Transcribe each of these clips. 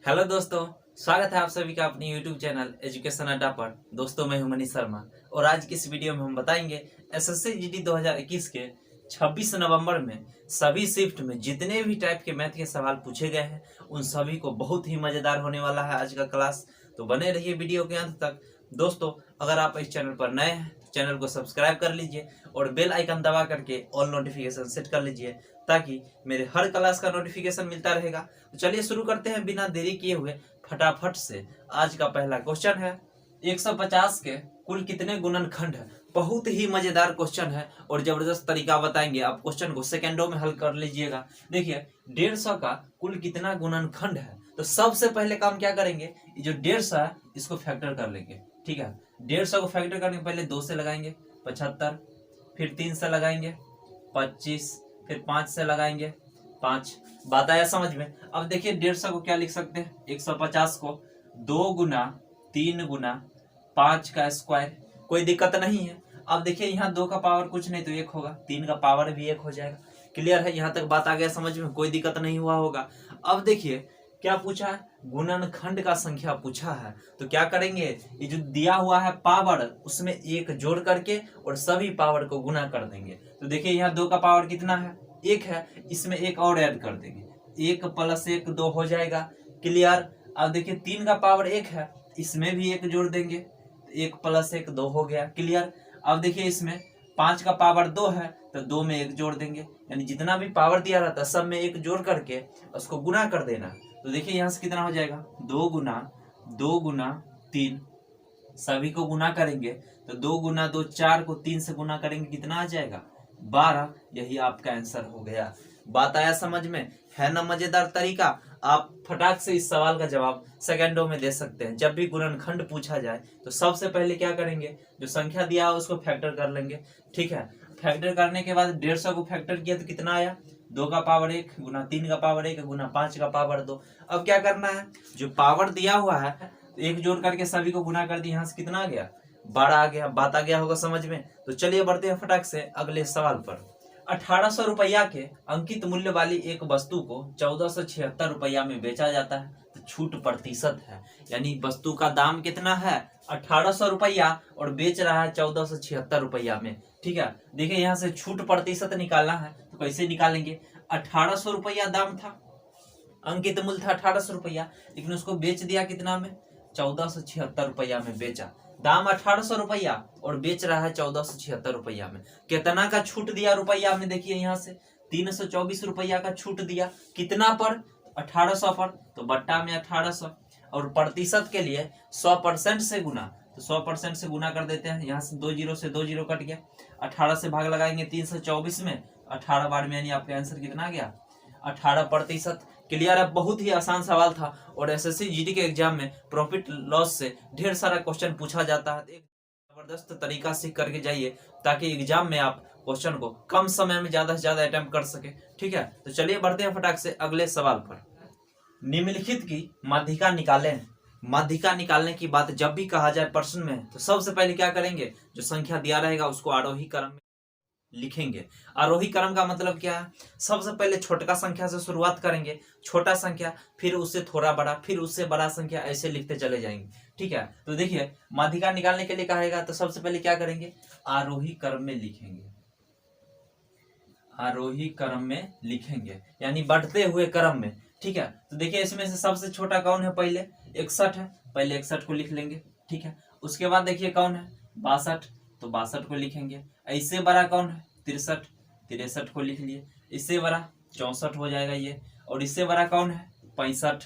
Hello दोस्तों, स्वागत है आप सभी का अपनी यूट्यूब चैनल एजुकेशन अड्डा पर। दोस्तों, मैं हूं मनीष शर्मा और आज की इस वीडियो में हम बताएंगे एसएससी जीडी 2021 के 26 नवंबर में सभी शिफ्ट में जितने भी टाइप के मैथ के सवाल पूछे गए हैं उन सभी को बहुत ही मजेदार होने वाला है आज का क्लास। तो बने रहिए वीडियो के अंत तक। दोस्तों, अगर आप इस चैनल पर नए हैं तो चैनल को सब्सक्राइब कर लीजिए और बेल आइकन दबा करके ऑल नोटिफिकेशन सेट कर लीजिए ताकि मेरे हर क्लास का नोटिफिकेशन मिलता रहेगा। तो चलिए शुरू करते हैं बिना देरी किए हुए फटाफट से। आज का पहला क्वेश्चन है 150 के कुल कितने गुणनखंड है। बहुत ही मजेदार क्वेश्चन है और जबरदस्त तरीका बताएंगे। आप क्वेश्चन को सेकंडों में हल कर लीजिएगा। देखिए, 150 का कुल कितना गुणनखंड है। तो सबसे पहले काम क्या करेंगे, ये जो 150 है इसको फैक्टर कर लेंगे। ठीक है, 150 को फैक्टर करने के पहले 2 से लगाएंगे 75, फिर 3 से लगाएंगे 25, फिर 5 से लगाएंगे 5। बात आया समझ में। अब देखिए 150 को क्या लिख सकते हैं, 150 को 2 गुना 3 गुना 5 का स्क्वायर। कोई दिक्कत नहीं है। अब देखिए यहाँ 2 का पावर कुछ नहीं तो 1 होगा, 3 का पावर भी 1 हो जाएगा। क्लियर है, यहाँ तक बात आ गया समझ में, कोई दिक्कत नहीं हुआ होगा। अब देखिए क्या पूछा है, गुणनखंड का संख्या पूछा है। तो क्या करेंगे, ये जो दिया हुआ है पावर उसमें 1 जोड़ करके और सभी पावर को गुना कर देंगे। तो देखिए यहाँ 2 का पावर कितना है, 1 है, इसमें 1 और ऐड कर देंगे, 1 + 1 2 हो जाएगा। क्लियर। अब देखिए 3 का पावर 1 है, इसमें भी 1 जोड़ देंगे, 1 + 1 2 हो गया। क्लियर। अब देखिए इसमें 5 का पावर 2 है तो 2 में 1 जोड़ देंगे, यानी जितना भी पावर दिया रहता है सब में 1 जोड़ करके उसको गुना कर देना। तो देखिए यहाँ से कितना हो जाएगा, 2 गुना 3, सभी को गुना करेंगे तो 2 गुना 2 4 को 3 से गुना करेंगे, कितना आ जाएगा 12। यही आपका आंसर हो गया। बात आया समझ में, है ना मजेदार तरीका। आप फटाक से इस सवाल का जवाब सेकंडों में दे सकते हैं। जब भी गुणनखंड पूछा जाए तो सबसे पहले क्या करेंगे, जो संख्या दिया है उसको फैक्टर कर लेंगे। ठीक है, फैक्टर करने के बाद 150 को फैक्टर किया तो कितना आया, 2 का पावर 1 गुना 3 का पावर 1 गुना 5 का पावर 2। अब क्या करना है, जो पावर दिया हुआ है 1 जोड़ करके सभी को गुना कर दिया, यहाँ से कितना आ गया 12 आ गया। बात आ गया होगा समझ में। तो चलिए बढ़ते हैं फटाक से अगले सवाल पर। 1800 रुपया के अंकित मूल्य वाली एक वस्तु को 1476 रुपया में बेचा जाता है तो छूट प्रतिशत है, यानी वस्तु का दाम कितना है 1800 रुपया और बेच रहा है 1476 रुपया में। ठीक है, देखिए यहाँ से छूट प्रतिशत निकालना है तो कैसे निकालेंगे, 1800 रुपया दाम था, अंकित मूल्य था 1800 रुपया, लेकिन उसको बेच दिया कितना में 1476 रुपया में बेचा। दाम 1800 रुपया और बेच रहा है 1476 रुपया में। कितना का छूट दिया रुपया में, देखिए यहाँ से 324 रुपया का छूट दिया। कितना पर, 1800 पर, तो बट्टा में 1800। और प्रतिशत के लिए 100% से गुना, तो 100% से गुना कर देते हैं। यहाँ से 2 जीरो से 2 जीरो कट गया, 18 से भाग लगाएंगे 324 में, 18 बार में, यानी आपका आंसर कितना गया 18%। क्लियर है, बहुत ही आसान सवाल था और एसएससी जीडी के एग्जाम में प्रॉफिट लॉस से ढेर सारा क्वेश्चन पूछा जाता है। एक जबरदस्त तरीका सीख करके जाइए ताकि एग्जाम में आप क्वेश्चन को कम समय में ज्यादा से ज्यादा अटेम्प्ट कर सके। ठीक है, तो चलिए बढ़ते हैं फटाक से अगले सवाल पर। निम्नलिखित की माध्यिका निकालें। माध्यिका निकालने की बात जब भी कहा जाए प्रश्न में तो सबसे पहले क्या करेंगे, जो संख्या दिया रहेगा उसको आरोही क्रम में लिखेंगे। आरोही क्रम का मतलब क्या है, सबसे पहले छोटका संख्या से शुरुआत करेंगे, छोटा संख्या, फिर उससे थोड़ा बड़ा, फिर उससे बड़ा संख्या, ऐसे लिखते चले जाएंगे। ठीक है, तो देखिए माध्यिका निकालने के लिए कहेगा तो सबसे पहले क्या करेंगे, आरोही क्रम में लिखेंगे। आरोही क्रम में लिखेंगे यानी बढ़ते हुए क्रम में। ठीक है, तो देखिए इसमें से सबसे छोटा कौन है, पहले 61 है, पहले 61 को लिख लेंगे। ठीक है, उसके बाद देखिए कौन है 62, तो 62 को लिखेंगे। इससे बड़ा कौन है 63, 63 को लिख लिए। इससे बड़ा 64 हो जाएगा ये, और इससे बड़ा कौन है 65।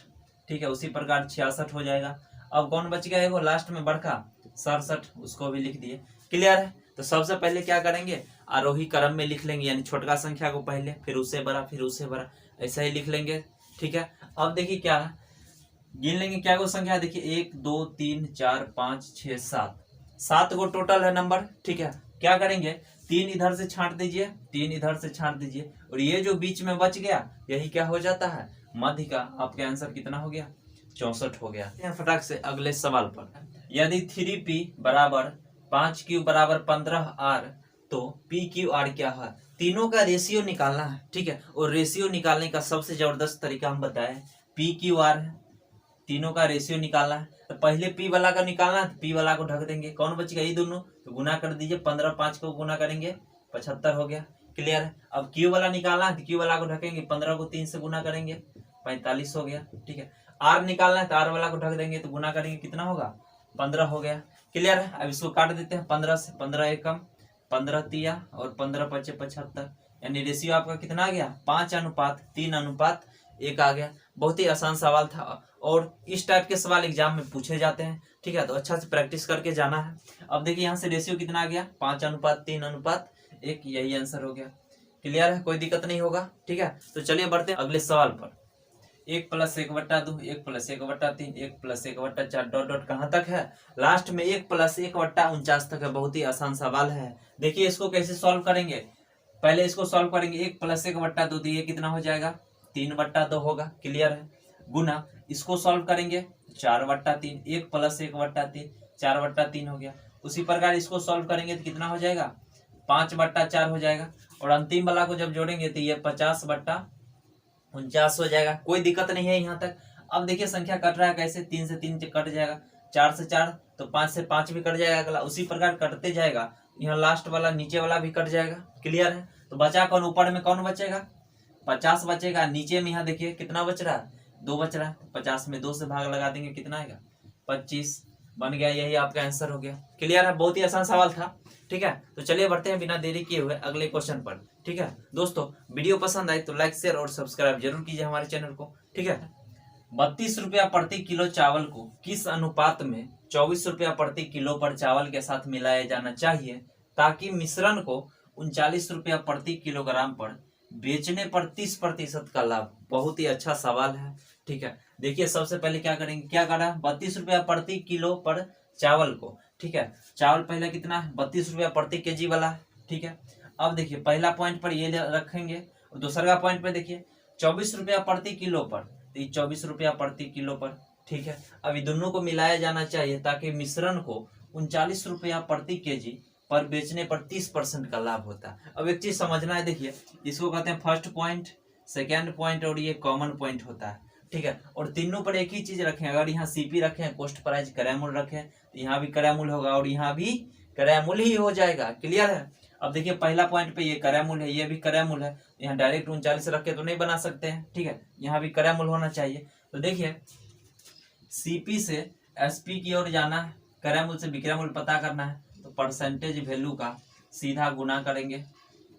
ठीक है, उसी प्रकार 66 हो जाएगा। अब कौन बच गया है वो लास्ट में बड़का 67, उसको भी लिख दिए। क्लियर है, तो सबसे पहले क्या करेंगे, आरोही क्रम में लिख लेंगे, यानी छोटका संख्या को पहले, फिर उससे बड़ा, फिर उससे बड़ा, ऐसा ही लिख लेंगे। ठीक है, अब देखिए क्या है, गिन लेंगे क्या को संख्या, देखिए 1 2 3 4 5 6 7, 7 को टोटल है नंबर। ठीक है, क्या करेंगे, 3 इधर से छांट दीजिए, 3 इधर से छांट दीजिए, और ये जो बीच में बच गया यही क्या हो जाता है मध्य का। आपका आंसर कितना हो गया 64 हो गया। फटाक से अगले सवाल पर। यदि 3p बराबर 5q बराबर 15r तो PQR क्या है। तीनों का रेशियो निकालना है। ठीक है, और रेशियो निकालने का सबसे जबरदस्त तरीका हम बताएं, PQR है तीनों का रेशियो निकालना है। तो पहले पी वाला का निकालना है, पी वाला को ढक देंगे, कौन बचेगा, ये दोनों, तो गुना कर दीजिए, 15 5 को गुना करेंगे 75 हो गया। क्लियर है। अब क्यू वाला निकालना है, तो क्यू वाला को ढकेंगे, 15 को 3 से गुना करेंगे 45 हो गया। ठीक है। आर निकालना है, तो आर वाला को ढक देंगे, तो गुना करेंगे, कितना होगा, 15 हो गया। क्लियर है। अब इसको काट देते हैं 15 से, 15 एकम 15 तिया और 15 पचे 75, यानी रेशियो आपका कितना आ गया, 5:3:1 आ गया। बहुत ही आसान सवाल था और इस टाइप के सवाल एग्जाम में पूछे जाते हैं। ठीक है, तो अच्छा से प्रैक्टिस करके जाना है। अब देखिए यहाँ से रेशियो कितना आ गया, 5:3:1, यही आंसर हो गया। क्लियर है, कोई दिक्कत नहीं होगा। ठीक है, तो चलिए बढ़ते हैं अगले सवाल पर। 1 + 1/2, 1 + 1/3, 1 + 1/4, डॉट डॉट कहाँ तक है, लास्ट में 1 + 1/49 तक है। बहुत ही आसान सवाल है। देखिए इसको कैसे सॉल्व करेंगे, पहले इसको सॉल्व करेंगे। 1 + 1/2, तो ये कितना हो जाएगा, 3/2 होगा। क्लियर है। गुना इसको सॉल्व करेंगे, 4/3, 1 + 1/3, 4/3 हो गया। उसी प्रकार इसको सॉल्व करेंगे तो कितना हो जाएगा, 5/4 हो जाएगा। और अंतिम वाला को जब जोड़ेंगे तो ये 50/49 हो जाएगा। कोई दिक्कत नहीं है यहाँ तक। अब देखिए संख्या कट रहा है कैसे, 3 से 3 कट जाएगा, 4 से 4, तो 5 से 5 भी कट जाएगा अगला, उसी प्रकार कटते जाएगा। यहाँ लास्ट वाला नीचे वाला भी कट जाएगा। क्लियर है। तो बचा कौन, ऊपर में कौन बचेगा, 50 बचेगा। नीचे में यहाँ देखिए कितना बच रहा है, 2 बच रहा है। 50 में 2 से भाग लगा देंगे, कितना आएगा, 25 बन गया। यही आपका आंसर हो गया। क्लियर है, बहुत ही आसान सवाल था। ठीक है, तो चलिए बढ़ते हैं बिना देरी किए हुए अगले क्वेश्चन पर। ठीक है दोस्तों, वीडियो पसंद आए तो लाइक शेयर और सब्सक्राइब जरूर कीजिए हमारे चैनल को। ठीक है। 32 रुपया प्रति किलो चावल को किस अनुपात में 24 रुपया प्रति किलो पर चावल के साथ मिलाया जाना चाहिए ताकि मिश्रण को 39 रुपया प्रति किलोग्राम पर बेचने पर 30% का लाभ। बहुत ही अच्छा सवाल है। ठीक है, देखिए सबसे पहले क्या करेंगे, क्या करा, 32 रुपया प्रति किलो पर चावल को। ठीक है, चावल पहले कितना है, 32 रुपया प्रति केजी वाला। ठीक है, अब देखिए पहला पॉइंट पर ये रखेंगे और दूसरा पॉइंट पर देखिए 24 रुपया प्रति किलो पर, तो 24 रुपया प्रति किलो पर। ठीक है, अब ये दोनों को मिलाया जाना चाहिए ताकि मिश्रण को 39 रुपया प्रति केजी पर बेचने पर 30% का लाभ होता है। अब एक चीज समझना है, देखिए इसको कहते हैं फर्स्ट पॉइंट, सेकेंड पॉइंट और ये कॉमन पॉइंट होता है। ठीक है, और तीनों पर एक ही चीज रखें, अगर यहाँ सीपी रखें, कॉस्ट प्राइस क्रय मूल्य रखें, तो यहाँ भी क्रय मूल्य होगा और यहाँ भी क्रय मूल्य ही हो जाएगा। क्लियर है। अब देखिए पहला पॉइंट पे ये क्रय मूल्य है, ये भी क्रय मूल्य है, यहाँ डायरेक्ट 39 रख के तो नहीं बना सकते हैं। ठीक है, यहाँ भी क्रय मूल्य होना चाहिए। तो देखिए सीपी से एसपी की ओर जाना है, क्रय मूल्य से विक्रय मूल्य पता करना है, तो परसेंटेज वैल्यू का सीधा गुना करेंगे,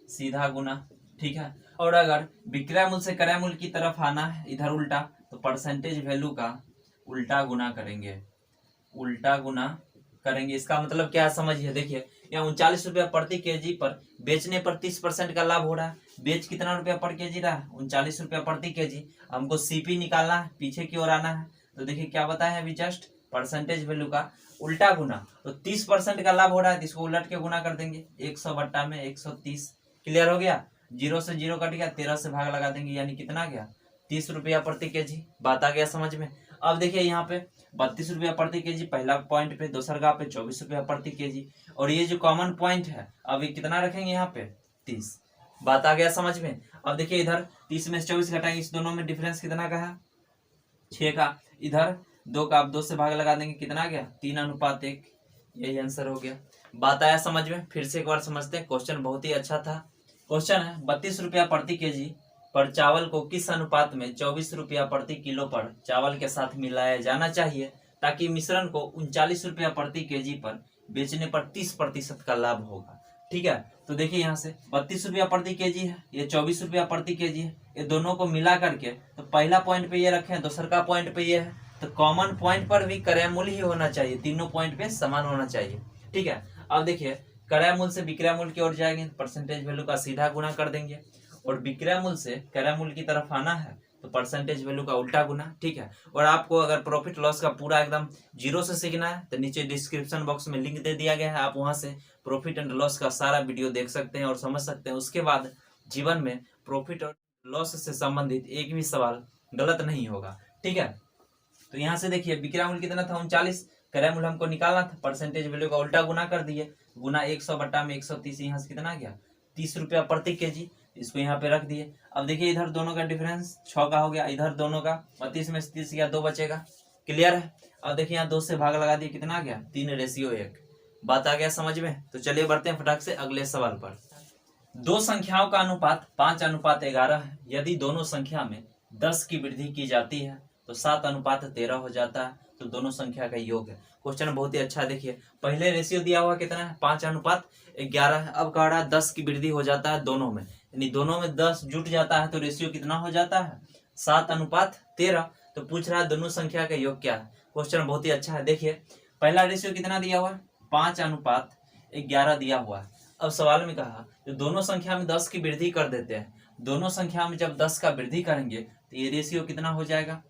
सीधा गुना। ठीक है, और अगर विक्रय मूल्य से क्रय मूल्य की तरफ आना है इधर उल्टा, तो परसेंटेज वैल्यू का उल्टा गुना करेंगे, उल्टा गुना करेंगे। इसका मतलब क्या है समझिए, देखिए यहाँ 39 रुपया प्रति केजी पर बेचने पर 30% का लाभ हो रहा है। बेच कितना रुपया पर केजी रहा है, 39 रुपया प्रति केजी। हमको सीपी निकालना है, पीछे की ओर आना है, तो देखिए क्या बताया है अभी जस्ट, परसेंटेज वैल्यू का उल्टा गुना। तो 30% का लाभ हो रहा है, तो इसको उलट के गुना कर देंगे, 100/130। क्लियर हो गया। 0 से 0 कट गया, 13 से भाग लगा देंगे, यानी कितना गया, 30 रुपया प्रति केजी। बात आ गया समझ में। अब देखिए यहाँ पे 32 रुपया प्रति केजी पहला पॉइंट पे, दूसरा पे 24 रुपया प्रति केजी, और ये जो कॉमन पॉइंट है अब ये कितना रखेंगे यहाँ पे, 30। बात आ गया समझ में। अब देखिए इधर 30 में से 24 घटाएंगे, इस दोनों में डिफरेंस कितना का है, 6 का। इधर 2 का, आप 2 से भाग लगा देंगे, कितना गया, 3:1। यही आंसर हो गया। बात आया समझ में। फिर से एक बार समझते हैं, क्वेश्चन बहुत ही अच्छा था। क्वेश्चन है 32 रुपया प्रति केजी पर चावल को किस अनुपात में 24 रुपया प्रति किलो पर चावल के साथ मिलाया जाना चाहिए ताकि मिश्रण को 39 रुपया प्रति केजी पर बेचने पर 30% का लाभ होगा। ठीक है, तो देखिए यहाँ से 32 रुपया प्रति केजी है, ये 24 रुपया प्रति केजी है, ये दोनों को मिला करके तो पहला पॉइंट पे ये रखें, दूसरा पॉइंट पे ये है, तो कॉमन पॉइंट पर भी क्रय मूल्य ही होना चाहिए, तीनों पॉइंट पे समान होना चाहिए। ठीक है, अब देखिए क्रय मूल्य से विक्रय मूल्य की ओर जाएंगे, परसेंटेज वैल्यू का सीधा गुना कर देंगे, और विक्रय मूल्य से क्रय मूल्य की तरफ आना है तो परसेंटेज वैल्यू का उल्टा गुना। ठीक है, और आपको अगर प्रॉफिट लॉस का पूरा एकदम 0 से सीखना है तो नीचे डिस्क्रिप्शन बॉक्स में लिंक दे दिया गया है, आप वहां से प्रॉफिट एंड लॉस का सारा वीडियो देख सकते हैं और समझ सकते हैं। उसके बाद जीवन में प्रॉफिट और लॉस से संबंधित एक भी सवाल गलत नहीं होगा। ठीक है, तो यहाँ से देखिए विक्रय मूल्य कितना था, 39, क्रय मूल्य हमको निकालना था, परसेंटेज वैल्यू का उल्टा गुना कर दिए, गुना 100/130, यहाँ से कितना गया, 30 रुपया प्रति केजी। इसको यहाँ पे रख दिए। अब देखिए इधर दोनों का डिफरेंस 6 का हो गया, इधर दोनों का 32 में से 30 गया, 2 बचेगा। क्लियर है। अब देखिए यहाँ 2 से भाग लगा दिए, कितना आ गया 3:1। बात आ गया समझ में। तो चलिए बढ़ते हैं फटाक से अगले सवाल पर। दो संख्याओं का अनुपात 5:11 है। यदि दोनों संख्या में 10 की वृद्धि की जाती है तो 7:13 हो जाता है। तो दोनों संख्या का योग है। क्वेश्चन बहुत ही अच्छा। देखिए पहले रेशियो दिया हुआ कितना है 5:11 है। अब कह रहा है 10 की वृद्धि हो जाता है दोनों में, यानी दोनों में 10 जुट जाता है तो रेशियो कितना हो जाता है 7:13। तो पूछ रहा है दोनों संख्या का योग क्या है। क्वेश्चन बहुत ही अच्छा है। देखिए पहला रेशियो कितना दिया हुआ है 5:11 दिया हुआ है। अब सवाल में कहा जो दोनों संख्या में 10 की वृद्धि कर देते हैं, दोनों संख्या में जब 10 का वृद्धि करेंगे तो ये रेशियो कितना हो जाएगा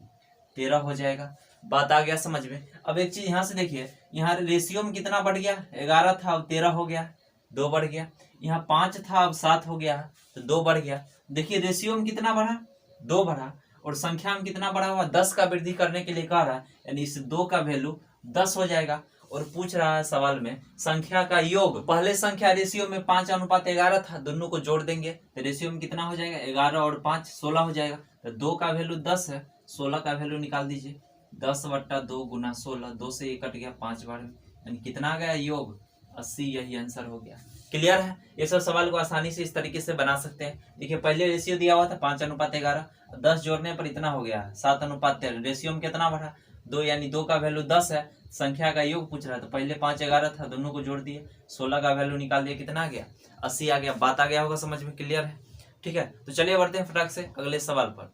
13 हो जाएगा। बात आ गया समझ में। अब एक चीज यहाँ से देखिए, यहाँ रेशियो में कितना बढ़ गया 11 था अब 13 हो गया, 2 बढ़ गया। यहाँ 5 था अब 7 हो गया तो 2 बढ़ गया। देखिए रेशियो में कितना बढ़ा 2 बढ़ा, और संख्या में कितना बढ़ा हुआ 10 का वृद्धि करने के लिए कह रहा है, यानी इस 2 का वैल्यू 10 हो जाएगा। और पूछ रहा है सवाल में संख्या का योग। पहले संख्या रेशियो में 5:11 था, दोनों को जोड़ देंगे तो रेशियो में कितना हो जाएगा 11 और 5 16 हो जाएगा। तो 2 का वैल्यू 10 है, 16 का वैल्यू निकाल दीजिए। 10/2 गुना 16, 2 से 1 कट गया 5 बार में, यानी कितना आ गया योग 80। यही आंसर हो गया। क्लियर है। ये सब सवाल को आसानी से इस तरीके से बना सकते हैं। देखिए पहले रेशियो दिया हुआ था 5:11, 10 जोड़ने पर इतना हो गया 7:13। रेशियो में कितना बढ़ा 2, यानी 2 का वैल्यू 10 है। संख्या का योग पूछ रहा है तो पहले 5:11 था, दोनों को जोड़ दिए, 16 का वैल्यू निकाल दिया, कितना आ गया 80 आ गया। बात आ गया होगा समझ में। क्लियर है। ठीक है। तो चलिए बढ़ते हैं फटाक से अगले सवाल पर।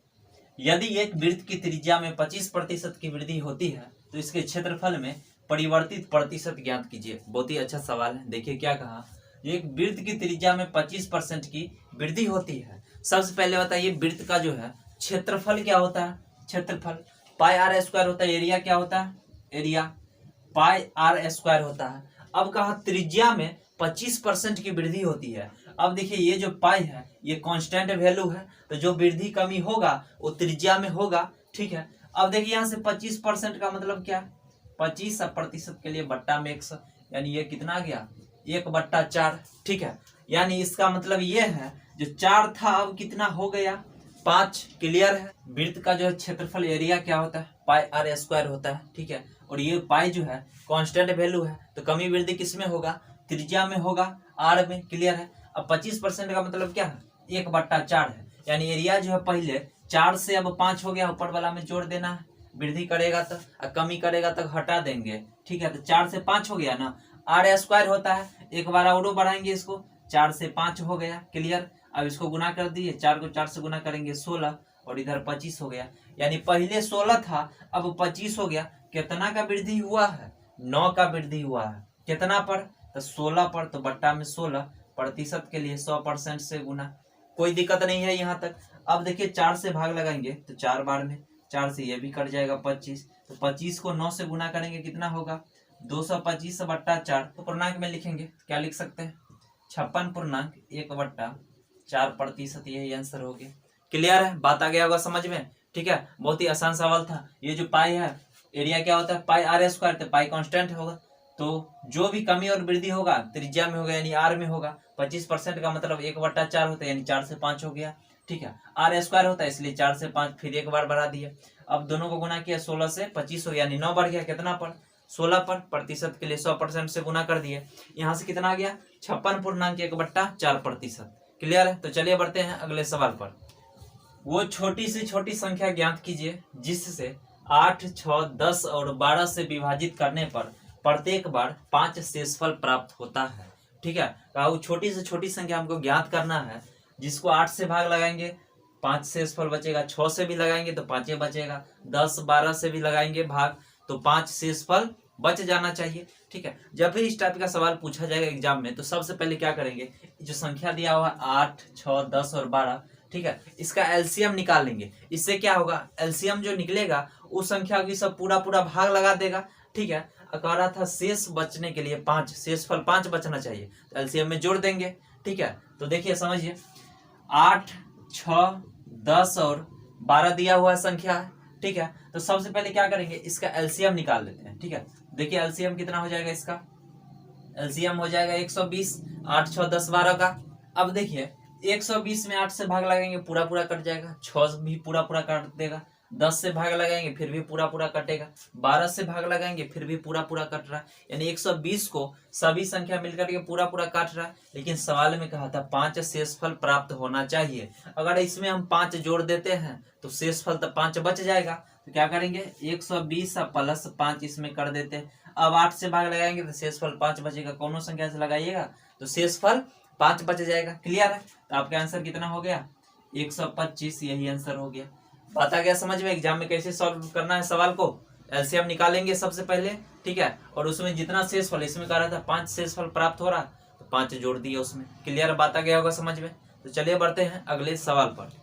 यदि एक वृत्त की त्रिज्या में 25% की वृद्धि होती है तो इसके क्षेत्रफल में परिवर्तित प्रतिशत ज्ञात कीजिए। बहुत ही अच्छा सवाल है। देखिए क्या कहा, एक वृत्त की त्रिज्या में 25% की वृद्धि होती है। सबसे पहले बताइए वृत्त का जो है क्षेत्रफल क्या होता है। क्षेत्रफल πr² होता है। एरिया क्या होता है, एरिया πr² होता है। अब कहा त्रिज्या में 25% की वृद्धि होती है। अब देखिए ये जो पाई है ये कांस्टेंट वैल्यू है, तो जो वृद्धि कमी होगा वो त्रिज्या में होगा। ठीक है। अब देखिए यहाँ से 25% का मतलब क्या, 25% के लिए बट्टा में 100, यानी ये कितना आ गया 1/4। ठीक है। यानी इसका मतलब ये है जो 4 था अब कितना हो गया 5। क्लियर है। वृत्त का जो है क्षेत्रफल एरिया क्या होता है πr² होता है। ठीक है। और ये पाई जो है कांस्टेंट वैल्यू है, तो कमी वृद्धि किस में होगा त्रिज्या में होगा, आर में। क्लियर है। अब 25% का मतलब क्या है 1/4 है, यानी एरिया जो है पहले 4 से अब 5 हो गया, ऊपर वाला में जोड़ देना है। वृद्धि करेगा तो कमी करेगा तो हटा देंगे। ठीक है। तो 4 से 5 हो गया ना, r² होता है। एक बार और बढ़ाएंगे इसको, 4 से 5 हो गया। क्लियर। अब इसको गुना कर दिए, 4 को 4 से गुना करेंगे 16, और इधर 25 हो गया। यानी पहले 16 था अब 25 हो गया। कितना का वृद्धि हुआ है 9 का वृद्धि हुआ है। कितना पर तो 16 पर, तो बट्टा में 16 प्रतिशत के लिए 100% से गुना। कोई दिक्कत नहीं है यहाँ तक। अब देखिए 4 से भाग लगाएंगे तो 4 बार में, 4 से ये भी कट जाएगा 25, तो 25 को 9 से गुना करेंगे कितना होगा 225/4। तो पूर्णांक में लिखेंगे क्या लिख सकते हैं 56.1/4%। यही आंसर हो गया। क्लियर है। बात आ गया होगा समझ में। ठीक है। बहुत ही आसान सवाल था। ये जो पाई है एरिया क्या होता है πr², तो पाई कांस्टेंट होगा, तो जो भी कमी और वृद्धि होगा त्रिज्या में होगा, यानी आर में होगा। 25% का मतलब 1/4 होता है, यानी 4 से 5 हो गया। ठीक है। r² होता है इसलिए 4 से 5, फिर एक बार बढ़ा दिया। अब दोनों को गुना किया 16 से 25 हो गया, यानी 9 बढ़ गया। कितना पर 16 पर, प्रतिशत के लिए 100% से गुना कर दिए। यहाँ से कितना आ गया 56.1/4%। क्लियर है। तो चलिए बढ़ते हैं अगले सवाल पर। वो छोटी से छोटी संख्या ज्ञात कीजिए जिससे 8, 6, 10 और 12 से विभाजित करने पर प्रत्येक बार 5 शेषफल प्राप्त होता है। ठीक है। वो छोटी से छोटी संख्या हमको ज्ञात करना है जिसको 8 से भाग लगाएंगे 5 शेषफल बचेगा, 6 से भी लगाएंगे तो 5 बचेगा, 10, 12 से भी लगाएंगे भाग तो 5 शेषफल बच जाना चाहिए। ठीक है। जब भी इस टाइप का सवाल पूछा जाएगा एग्जाम में तो सबसे पहले क्या करेंगे, जो संख्या दिया हुआ 8, 6, 10 और 12, ठीक है, इसका एलसीएम निकाल लेंगे। इससे क्या होगा एलसीएम जो निकलेगा उस संख्या की सब पूरा भाग लगा देगा। ठीक है। कह रहा था शेष बचने के लिए 5, शेषफल 5 बचना चाहिए, तो एलसीएम में जोड़ देंगे। ठीक है। तो देखिए समझिए 8, 6, 10 और 12 दिया हुआ संख्या है। ठीक है। तो सबसे पहले क्या करेंगे इसका एलसीएम निकाल लेते हैं। ठीक है। देखिए एलसीएम कितना हो जाएगा, इसका एलसीएम हो जाएगा 120, 8, 6, 10, 12 का। अब देखिए 120 में 8 से भाग लगाएंगे पूरा कट जाएगा, 6 भी पूरा काट देगा, 10 से भाग लगाएंगे फिर भी पूरा पूरा कटेगा, 12 से भाग लगाएंगे फिर भी पूरा पूरा कट रहा है, यानी 120 को सभी संख्या मिलकर के पूरा पूरा काट रहा है। लेकिन सवाल में कहा था 5 शेषफल प्राप्त होना चाहिए। अगर इसमें हम 5 जोड़ देते हैं तो शेषफल तो 5 बच जाएगा। तो क्या करेंगे 120 प्लस 5 इसमें कर देते हैं। अब 8 से भाग लगाएंगे तो शेषफल 5 बचेगा, कौनों संख्या से लगाइएगा तो शेषफल 5 बच जाएगा। क्लियर है? तो आपका आंसर कितना हो गया 125, यही आंसर हो गया। बात आ गया समझ में? एग्जाम में कैसे सॉल्व करना है सवाल को, एलसीएम निकालेंगे सबसे पहले, ठीक है, और उसमें जितना शेषफल, इसमें कह रहा था 5 शेषफल प्राप्त हो रहा तो 5 जोड़ दिए उसमें। क्लियर बात आ गया होगा समझ में? तो चलिए बढ़ते हैं अगले सवाल पर। किसी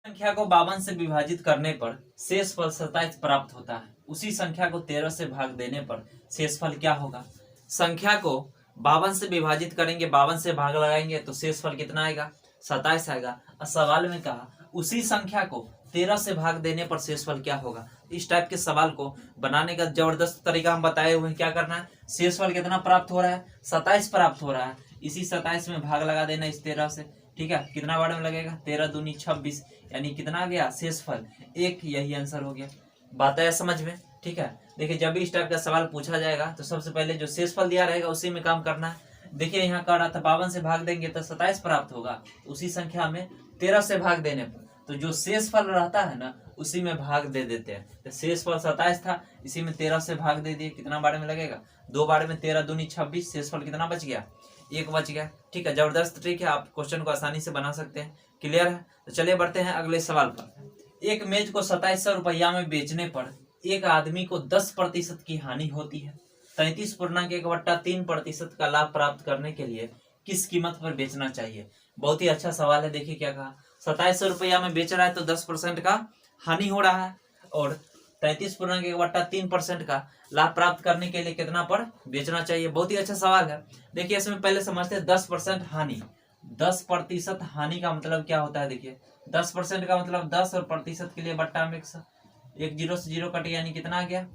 संख्या को 52 से विभाजित करने पर शेषफल 27 प्राप्त होता है, उसी संख्या को 13 से भाग देने पर शेषफल क्या होगा? संख्या को 52 से विभाजित करेंगे, 52 से भाग लगाएंगे तो शेषफल कितना आएगा 27 आएगा। और सवाल में कहा उसी संख्या को 13 से भाग देने पर शेषफल क्या होगा। इस टाइप के सवाल को बनाने का जबरदस्त तरीका हम बताए हुए हैं। क्या करना है, शेषफल कितना प्राप्त हो रहा है 27 प्राप्त हो रहा है, इसी 27 में भाग लगा देना इस 13 से, ठीक है। कितना बार में लगेगा 13 दूनी 26, यानी कितना आ गया शेषफल 1, यही आंसर हो गया। बात आया समझ में? ठीक है, देखिए जब भी इस टाइप का सवाल पूछा जाएगा तो सबसे पहले जो शेषफल दिया रहेगा उसी में काम करना है। देखिए यहाँ कह रहा था 52 से भाग देंगे तो 27 प्राप्त होगा, उसी संख्या में 13 से भाग देने पर तो जो शेषफल रहता है ना उसी में भाग दे देते हैं। तो शेषफल 27 था, इसी में 13 से भाग दे दिए, कितना बार में लगेगा 2 बार में, 13 दूनी 26, शेषफल कितना बच गया 1 बच गया। ठीक है, जबरदस्त ट्रिक है, आप क्वेश्चन को आसानी से बना सकते हैं। क्लियर है? तो चलिए बढ़ते हैं अगले सवाल पर। एक मेज को 2700 रुपया में बेचने पर एक आदमी को 10% की हानि होती है, 33.1/3% का लाभ प्राप्त करने के लिए किस कीमत पर बेचना चाहिए? बहुत ही अच्छा सवाल है। देखिए क्या कहा, 2700 रुपया में बेच रहा है तो 10% का हानि हो रहा है और 33.1/3% का लाभ प्राप्त करने के लिए कितना पर बेचना चाहिए? बहुत ही अच्छा सवाल है। देखिए इसमें पहले समझते हैं 10% हानि। 10% हानि का मतलब क्या होता है? देखिए 10% का मतलब 10 और प्रतिशत के लिए बट्टा में 1 जीरो से जीरो कटे, यानी कितना आ गया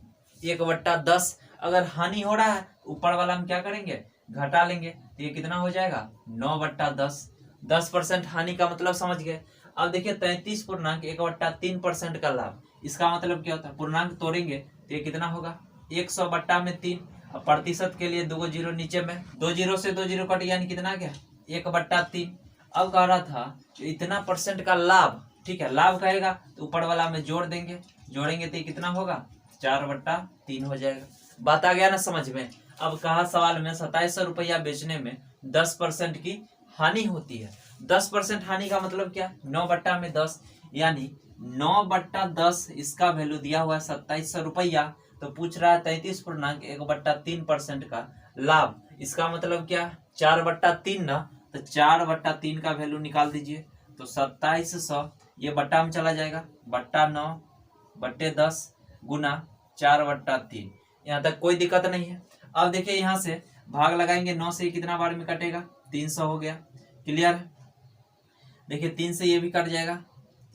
1/10। अगर हानि हो रहा है ऊपर वाला हम क्या करेंगे घटा लेंगे, तो ये कितना हो जाएगा 9/10। 10% हानि का मतलब समझ गए। अब देखिए 33.1/3% का लाभ, इसका मतलब क्या होता है? पूर्णांक तोड़ेंगे तो ये कितना होगा 100/3। अब प्रतिशत के लिए 2 जीरो नीचे में, 2 जीरो से 2 जीरो कट, यानी कितना गया 1/3। अब कह रहा था इतना % का लाभ, ठीक है, लाभ कहेगा तो ऊपर वाला में जोड़ देंगे, जोड़ेंगे तो ये कितना होगा 4/3 हो जाएगा। बात आ गया ना समझ में? अब कहा सवाल में 2700 रुपया बेचने में 10% की हानि होती है। 10% हानि का मतलब क्या, 9/10, यानी 9/10 इसका वैल्यू दिया हुआ है 2700 रुपया, तो पूछ रहा है 33.1/3% का लाभ, इसका मतलब क्या 4/3 ना, तो 4/3 का वैल्यू निकाल दीजिए, तो 2700 ये बट्टा में चला जाएगा, बट्टा 9/10 गुना 4/3। यहाँ तक कोई दिक्कत नहीं है। अब देखिए यहाँ से भाग लगाएंगे, 9 से कितना बार में कटेगा 300 हो गया। क्लियर है? देखिए 3 से ये भी कट जाएगा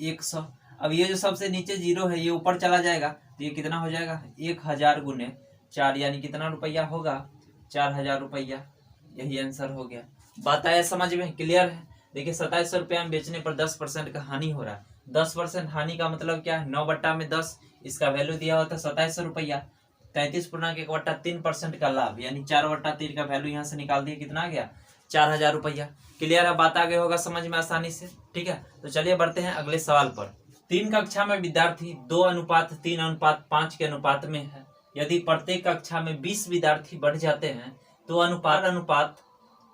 100। अब ये जो सबसे नीचे जीरो है ये ऊपर चला जाएगा तो ये कितना हो जाएगा 1000 गुने 4, यानी कितना रुपया होगा 4000 रुपया, यही आंसर हो गया। बात आया समझ में? क्लियर है? देखिए 2700 रुपया में बेचने पर 10% का हानि हो रहा है। 10% हानि का मतलब क्या है, 9/10, इसका वैल्यू दिया हुआ था 2700 रुपया, 33.1/3% का लाभ, यानी 4/3 का वैल्यू यहाँ से निकाल दिया, कितना आ गया 4000 रुपया। क्लियर है? बात आगे होगा समझ में आसानी से। ठीक है, तो चलिए बढ़ते हैं अगले सवाल पर। 3 कक्षा में विद्यार्थी 2:3:5 के अनुपात में है। यदि प्रत्येक कक्षा में 20 विद्यार्थी बढ़ जाते हैं तो अनुपात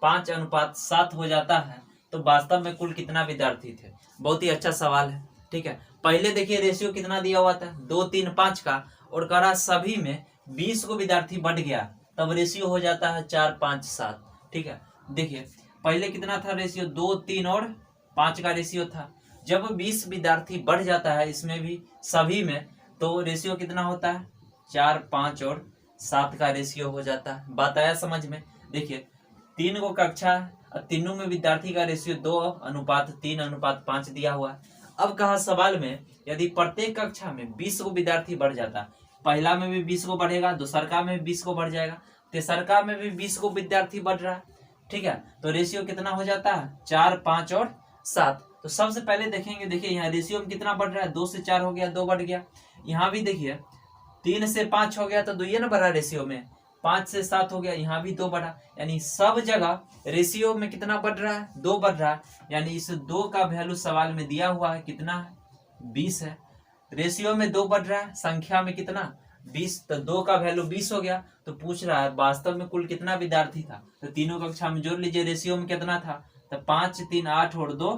5:7 हो जाता है, तो वास्तव में कुल कितना विद्यार्थी थे? बहुत ही अच्छा सवाल है। ठीक है, पहले देखिए रेशियो कितना दिया हुआ था 2:3:5 का, और करा सभी में 20 को विद्यार्थी बढ़ गया, तब रेशियो हो जाता है 4:5:7। ठीक है, देखिए पहले कितना था रेशियो 2, 3 और 5 का रेशियो था। जब 20 विद्यार्थी बढ़ जाता है इसमें भी सभी में, तो रेशियो कितना होता है 4, 5 और 7 का रेशियो हो जाता है। बात आया समझ में? देखिए 3 को कक्षा और तीनों में विद्यार्थी का रेशियो 2:3:5 दिया हुआ है। अब कहा सवाल में यदि प्रत्येक कक्षा में 20 को विद्यार्थी बढ़ जाता, पहला में भी 20 को बढ़ेगा, दूसरका में भी 20 को बढ़ जाएगा, तेसरका में भी 20 को विद्यार्थी बढ़ रहा है। ठीक है, तो रेशियो कितना हो जाता है 4, 5 और 7। तो सबसे पहले देखेंगे, देखिए यहाँ रेशियो में कितना बढ़ रहा है, 2 से 4 हो गया, 2 बढ़ गया। यहाँ भी देखिए 3 से 5 हो गया तो 2 ना बढ़ा रेशियो में, 5 से 7 हो गया, यहाँ भी 2 बढ़ा। यानी सब जगह रेशियो में कितना बढ़ रहा है, 2 बढ़ रहा है। यानी इस 2 का वैल्यू सवाल में दिया हुआ है, कितना है, 20 है। रेशियो में 2 बढ़ रहा है, संख्या में कितना, 20, तो 2 का वैल्यू 20 हो गया। तो पूछ रहा है वास्तव में कुल कितना विद्यार्थी था, तो तीनों कक्षा में जोड़ लीजिए, रेशियो में कितना था, तो 5 3 8 और 2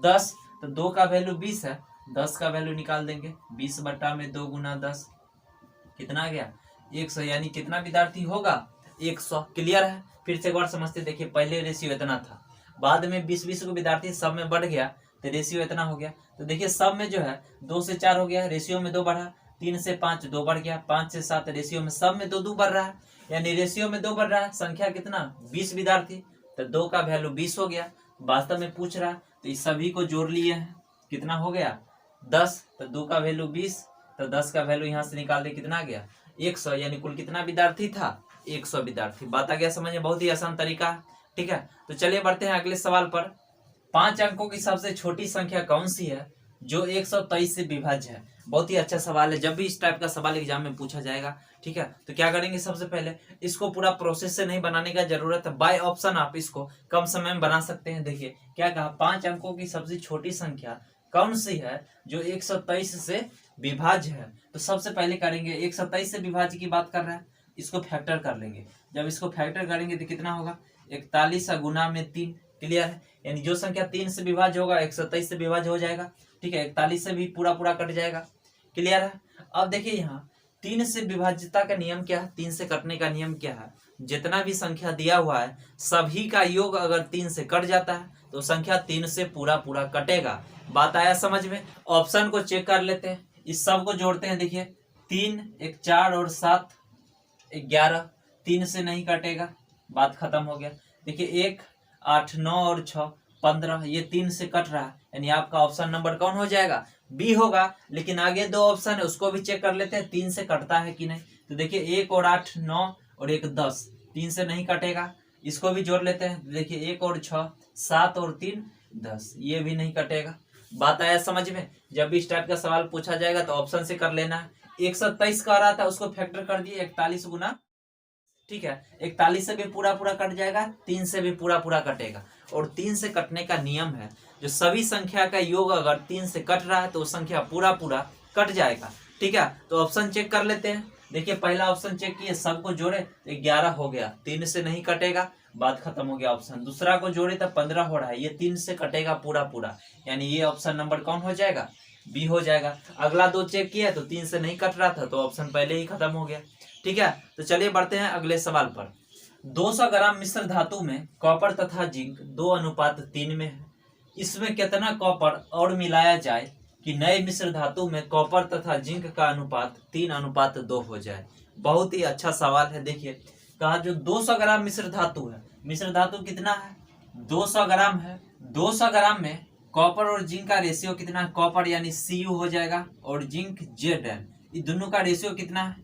10, तो 2 का वैल्यू 20 है, 10 का वैल्यू निकाल देंगे, 20 बट्टा में 2 गुना 10 कितना आ गया, 100। यानी कितना विद्यार्थी होगा, 100। क्लियर है। फिर से एक बार समझते, देखिए पहले रेशियो इतना था, बाद में 20 को विद्यार्थी सब में बढ़ गया तो रेशियो इतना हो गया। तो देखिए सब में जो है 2 से 4 हो गया, रेशियो में 2 बढ़ा, 3 से 5 2 बढ़ गया, 5 से 7 रेशियो में सब में 2 बढ़ रहा है। यानी रेशियो में 2 बढ़ रहा है, संख्या कितना, 20 विद्यार्थी, तो 2 का वैल्यू 20 हो गया। वास्तव में पूछ रहा है तो इस सभी को जोड़ लिए हैं, कितना हो गया, 10, तो 2 का वैल्यू 20, तो 10 का वैल्यू यहाँ से निकाल दे, कितना आ गया, 100। यानी कुल कितना विद्यार्थी था, 100 विद्यार्थी। बात आ गया समझ में, बहुत ही आसान तरीका है। ठीक है, तो चलिए बढ़ते हैं अगले सवाल पर। 5 अंकों की सबसे छोटी संख्या कौन सी है जो 123 से विभाज्य है। बहुत ही अच्छा सवाल है, जब भी इस टाइप का सवाल एग्जाम में पूछा जाएगा। ठीक है, तो क्या करेंगे, सबसे पहले इसको पूरा प्रोसेस से नहीं बनाने का जरूरत है, बाय ऑप्शन आप इसको कम समय में बना सकते हैं। देखिए क्या कहा, 5 अंकों की सबसे छोटी संख्या कौन सी है जो 123 से विभाज्य है। तो सबसे पहले करेंगे, 127 से विभाज्य की बात कर रहा है, इसको फैक्टर कर लेंगे। जब इसको फैक्टर करेंगे तो कितना होगा, 41 गुना में 3। क्लियर है, यानी जो संख्या 3 से विभाज्य होगा 127 से विभाज्य हो जाएगा। ठीक है, 41 से भी पूरा पूरा कट जाएगा। क्लियर है। अब देखिए यहाँ 3 से विभाज्यता का नियम क्या है, 3 से कटने का नियम क्या है, जितना भी संख्या दिया हुआ है सभी का योग अगर 3 से कट जाता है तो संख्या 3 से पूरा पूरा कटेगा। बात आया समझ में। ऑप्शन को चेक कर लेते हैं, इस सब को जोड़ते हैं। देखिए 3 1 4 और 7 11, 3 से नहीं कटेगा, बात खत्म हो गया। देखिए 1 8 9 और 6 15, ये 3 से कट रहा है, यानी आपका ऑप्शन नंबर कौन हो जाएगा, बी होगा। लेकिन आगे 2 ऑप्शन है उसको भी चेक कर लेते हैं, 3 से कटता है कि नहीं। तो देखिए 1 और 8 9 और 1 10, 3 से नहीं कटेगा, इसको भी जोड़ लेते हैं। देखिए 1 और 6 7 और 3 10, ये भी नहीं कटेगा। बात आया समझ में। जब भी इस टाइप का सवाल पूछा जाएगा तो ऑप्शन से कर लेना है। 127 का आ रहा था, उसको फैक्टर कर दिए 41 गुना। ठीक है, 41 से भी पूरा पूरा कट जाएगा, 3 से भी पूरा पूरा कटेगा। और 3 से कटने का नियम है, जो सभी संख्या का योग अगर 3 से कट रहा है तो संख्या पूरा पूरा कट जाएगा। ठीक है, तो ऑप्शन चेक कर लेते हैं। देखिए पहला ऑप्शन चेक किए, सबको जोड़े तो 11 हो गया, 3 से नहीं कटेगा, बात खत्म हो गया ऑप्शन। दूसरा को जोड़े तो 15 हो रहा है, ये 3 से कटेगा पूरा पूरा, यानी ये ऑप्शन नंबर कौन हो जाएगा, बी हो जाएगा। अगला 2 चेक किया तो 3 से नहीं कट रहा था, तो ऑप्शन पहले ही खत्म हो गया। ठीक है, तो चलिए बढ़ते हैं अगले सवाल पर। 200 ग्राम मिश्र धातु में कॉपर तथा जिंक 2:3 में है, इसमें कितना कॉपर और मिलाया जाए कि नए मिश्र धातु में कॉपर तथा जिंक का अनुपात 3:2 हो जाए। बहुत ही अच्छा सवाल है। देखिए कहा जो 200 ग्राम मिश्र धातु है, मिश्र धातु कितना है, 200 ग्राम है। 200 ग्राम में कॉपर और जिंक का रेशियो कितना है, कॉपर यानी Cu हो जाएगा और जिंक Zn, ये दोनों का रेशियो कितना है,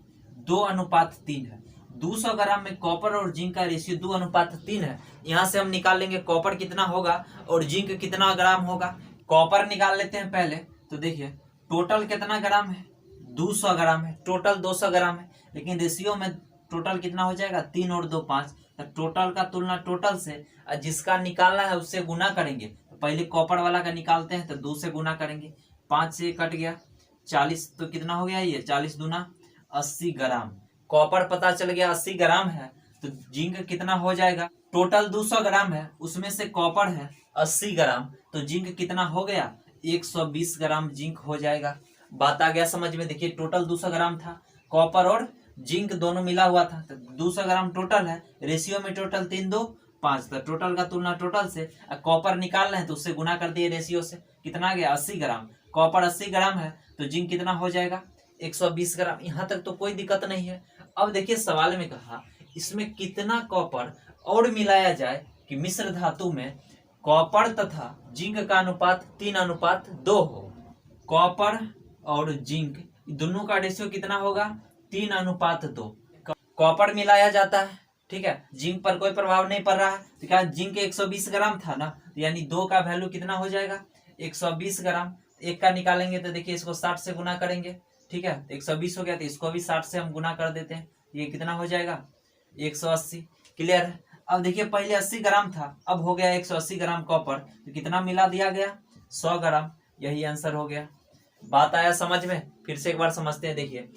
2:3 है। 200 ग्राम में कॉपर और जिंक का रेशियो 2:3 है। यहाँ से हम निकाल लेंगे कॉपर कितना होगा और जिंक कितना ग्राम होगा। कॉपर निकाल लेते हैं पहले, तो देखिए टोटल कितना ग्राम है, 200 ग्राम है, टोटल 200 ग्राम है, लेकिन रेशियो में टोटल कितना हो जाएगा, 3 और 2 5। तो टोटल का तुलना टोटल से, जिसका निकालना है उससे गुना करेंगे। तो पहले कॉपर वाला का निकालते हैं, तो 2 से गुना करेंगे, 5 से कट गया 40, तो कितना हो गया ये 40 दूना 80 ग्राम। कॉपर पता चल गया 80 ग्राम है, तो जिंक कितना हो जाएगा, टोटल 200 ग्राम है, उसमें से कॉपर है 80 ग्राम, तो जिंक कितना हो गया, 120 ग्राम जिंक हो जाएगा। बात आ गया समझ में। देखिए टोटल 200 ग्राम था, कॉपर और जिंक दोनों मिला हुआ था, तो 200 ग्राम टोटल है, रेशियो में टोटल 3 2 5, तो टोटल का तुलना टोटल से, कॉपर निकाल रहे हैं तो उससे गुना कर दिए रेशियो से, कितना आ गया 80 ग्राम। कॉपर 80 ग्राम है तो जिंक कितना हो जाएगा 120 ग्राम। यहाँ तक तो कोई दिक्कत नहीं है। अब देखिए सवाल में कहा इसमें कितना कॉपर और मिलाया जाए कि मिश्र धातु में कॉपर तथा जिंक का अनुपात 3:2 हो। कॉपर और जिंक दोनों का रेशियो कितना होगा, 3:2। कॉपर मिलाया जाता है, ठीक है, जिंक पर कोई प्रभाव नहीं पड़ रहा है, तो क्या जिंक 120 ग्राम था ना, तो यानी 2 का वैल्यू कितना हो जाएगा 120 ग्राम। एक का निकालेंगे तो देखिए इसको 60 से गुना करेंगे, ठीक है, 120 हो गया, तो इसको भी 60 से हम गुना कर देते हैं, ये कितना हो जाएगा 180। क्लियर है। अब देखिए पहले 80 ग्राम था, अब हो गया 180 ग्राम कॉपर, तो कितना मिला दिया गया 100 ग्राम, यही आंसर हो गया। बात आया समझ में? फिर से एक बार समझते हैं। देखिए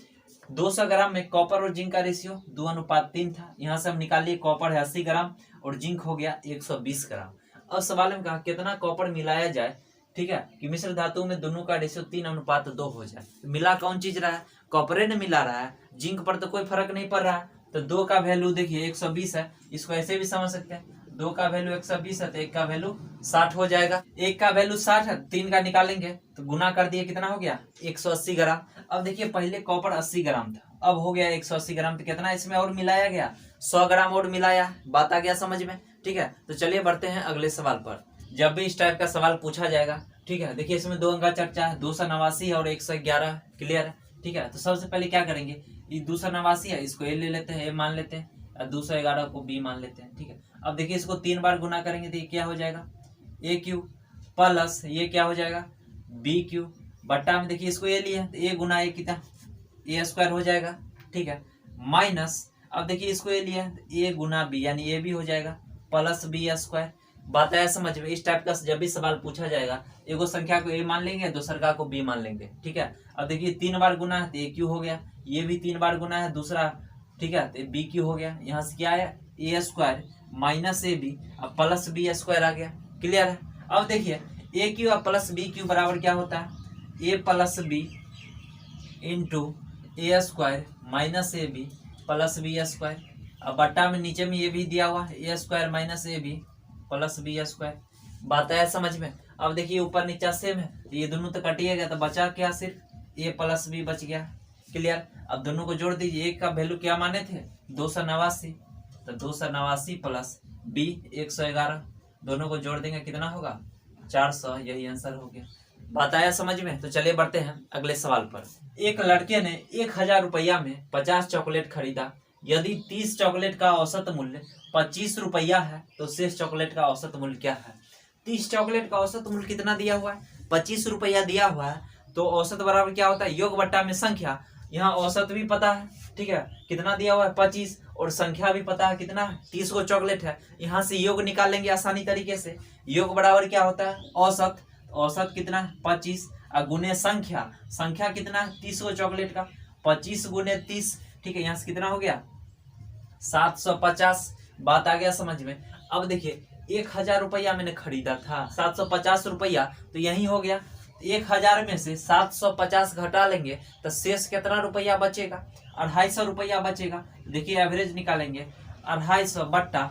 200 ग्राम में कॉपर और जिंक का रेशियो 2:3 था, यहाँ से हम निकालिए कॉपर है 80 ग्राम और जिंक हो गया 120 ग्राम। अब सवाल में कहा कितना कॉपर मिलाया जाए, ठीक है, कि मिश्र धातु में दोनों का रेशियो 3:2 हो जाए। मिला कौन चीज रहा है, कॉपरे ने मिला रहा है, जिंक पर तो कोई फर्क नहीं पड़ रहा है। तो 2 का वैल्यू देखिए 120 है, इसको ऐसे भी समझ सकते हैं, 2 का वैल्यू 120 है तो 1 का वैल्यू 60 हो जाएगा। 1 का वैल्यू 60 है, 3 का निकालेंगे तो गुना कर दिए, कितना हो गया 180 ग्राम। अब देखिए पहले कॉपर 80 ग्राम था, अब हो गया 180 ग्राम, तो कितना इसमें और मिलाया गया 100 ग्राम और मिलाया। बात आ गया समझ में? ठीक है, तो चलिए बढ़ते हैं अगले सवाल पर। जब भी इस टाइप का सवाल पूछा जाएगा, ठीक है, देखिए इसमें 2 अंक का चर्चा है, 289 और 111। क्लियर है। ठीक है, तो सबसे पहले क्या करेंगे, ये 289 है, इसको ए ले लेते हैं, ए मान लेते हैं, और 211 को बी मान लेते हैं। ठीक है, अब देखिए इसको 3 बार गुना करेंगे तो ये क्या हो जाएगा ए क्यू प्लस ये क्या हो जाएगा बी क्यू बट्टा में देखिए इसको ए लिया तो ए गुना ए कितना ए स्क्वायर हो जाएगा। ठीक है, माइनस अब देखिए इसको ए लिया तो ए गुना बी यानी ए भी हो जाएगा प्लस बी स्क्वायर। बात आया समझ में? इस टाइप का जब भी सवाल पूछा जाएगा, एगो संख्या को ए मान लेंगे, दूसरा को बी मान लेंगे। ठीक है, अब देखिए 3 बार गुना है तो ए क्यू हो गया, ये भी 3 बार गुना है दूसरा, ठीक है, तो बी क्यू हो गया। यहाँ से क्या आया A square minus A B अब प्लस बी स्क्वायर आ गया। क्लियर है। अब देखिए ए क्यू और प्लस बी क्यू बराबर क्या होता है A plus B into A square minus A B plus B square. अब बट्टा में नीचे में ये भी दिया हुआ है A square minus A B plus B square. बात आया समझ में? अब देखिए ऊपर नीचा सेम है तो ये दोनों तो कटिएगा, तो बचा क्या सिर्फ ए प्लस बी बच गया। क्लियर। अब दोनों को जोड़ दीजिए, एक का वैल्यू क्या माने थे 289, तो 289 प्लस बी 111, दोनों को जोड़ देंगे कितना होगा 400, यही आंसर हो गया। बात आया समझ में? तो चलिए बढ़ते हैं अगले सवाल पर। एक लड़के ने 1000 रुपया में 50 चॉकलेट खरीदा, यदि 30 चॉकलेट का औसत मूल्य 25 रुपया है तो शेष चॉकलेट का औसत मूल्य क्या है। 30 चॉकलेट का औसत मूल्य कितना दिया हुआ है 25 रुपया दिया हुआ है, तो औसत बराबर क्या होता है योग बट्टा में संख्या। यहाँ औसत भी पता है, ठीक है, कितना दिया हुआ है 25, और संख्या भी पता है कितना 30 को चॉकलेट है। यहाँ से योग निकालेंगे आसानी तरीके से, योग बराबर क्या होता है औसत, औसत कितना है 25 और गुने संख्या, संख्या कितना है 30 को चॉकलेट का 25 गुने 30। ठीक है, यहाँ से कितना हो गया 750। बात आ गया समझ में? अब देखिए 1000 रुपया मैंने खरीदा था, 750 रुपया, तो यही हो गया 1000 में से 750 घटा लेंगे तो शेष कितना रुपया बचेगा 250 रुपया बचेगा। देखिए एवरेज निकालेंगे 250 बट्टा,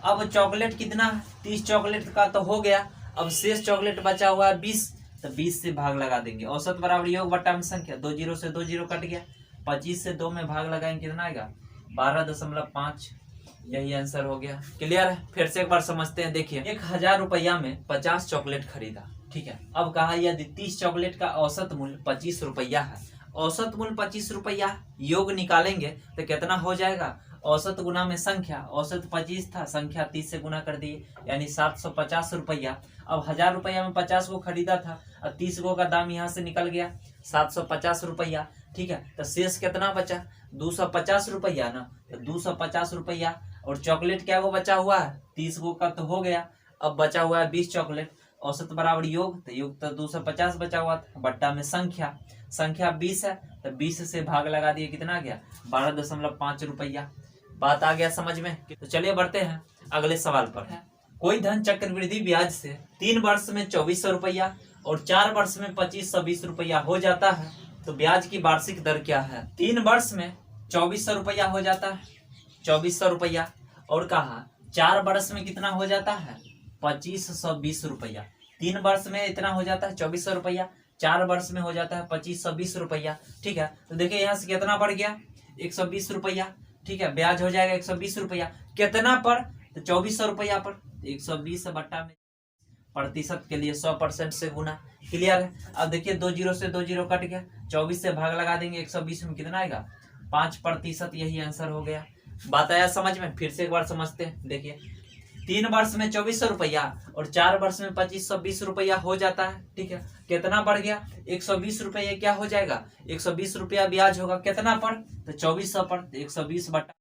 अब चॉकलेट कितना 30 चॉकलेट का तो हो गया, अब शेष चॉकलेट बचा हुआ है 20, तो 20 से भाग लगा देंगे। औसत बराबर योग बट्टा में संख्या, 2 जीरो से 2 जीरो कट गया, 25 से 2 में भाग लगाएंगे कितना आएगा 12.5, यही आंसर हो गया। क्लियर है। फिर से एक बार समझते हैं। देखिए 1000 रुपया में 50 चॉकलेट खरीदा, ठीक है, अब कहा यदि 30 चॉकलेट का औसत मूल्य 25 रुपया है, औसत मूल्य 25 रुपया, योग निकालेंगे तो कितना हो जाएगा औसत गुना में संख्या, औसत 25 था, संख्या 30 से गुना कर दिए यानी 750 रुपया। अब 1000 रुपया में 50 को खरीदा था और 30 को का दाम यहाँ से निकल गया 750 रुपया। ठीक है, तो शेष कितना बचा 250 रुपया ना, तो 250 रुपया, और चॉकलेट क्या वो बचा हुआ है 30 को का तो हो गया, अब बचा हुआ है 20 चॉकलेट, औसत बराबर योग, तो योग तो 250 बचा हुआ था, बट्टा में संख्या, संख्या 20 है तो 20 से भाग लगा दिए कितना आ गया 12.5 रुपया। बात आ गया समझ में? तो चलिए बढ़ते हैं अगले सवाल पर। कोई धन चक्रवृद्धि ब्याज से 3 वर्ष में 2400 रुपया और 4 वर्ष में 2520 रुपया हो जाता है, तो ब्याज की वार्षिक दर क्या है। 3 वर्ष में 2400 रुपया हो जाता है 2400 रुपया, और कहा 4 वर्ष में कितना हो जाता है 2520 रुपया। 3 वर्ष में इतना हो जाता है 2400 रुपया, 4 वर्ष में हो जाता है 2520 रुपया। ठीक है, तो देखिए यहाँ से कितना बढ़ गया 120 रुपया। ठीक है, ब्याज हो जाएगा 120 रुपया, कितना पर तो 2400 रुपया पर, 120 बट्टा में प्रतिशत के लिए 100% से गुना। क्लियर है। अब देखिए 2 जीरो से 2 जीरो कट गया, 24 से भाग लगा देंगे 120 में कितना आएगा 5%, यही आंसर हो गया। बात आया समझ में? फिर से एक बार समझते हैं। देखिए 3 वर्ष में 2400 रुपया और 4 वर्ष में 2520 रुपया हो जाता है। ठीक है, कितना बढ़ गया? 120 रुपये क्या हो जाएगा? 120 रुपया ब्याज होगा। कितना पर? तो 2400 पर। तो 120 बटा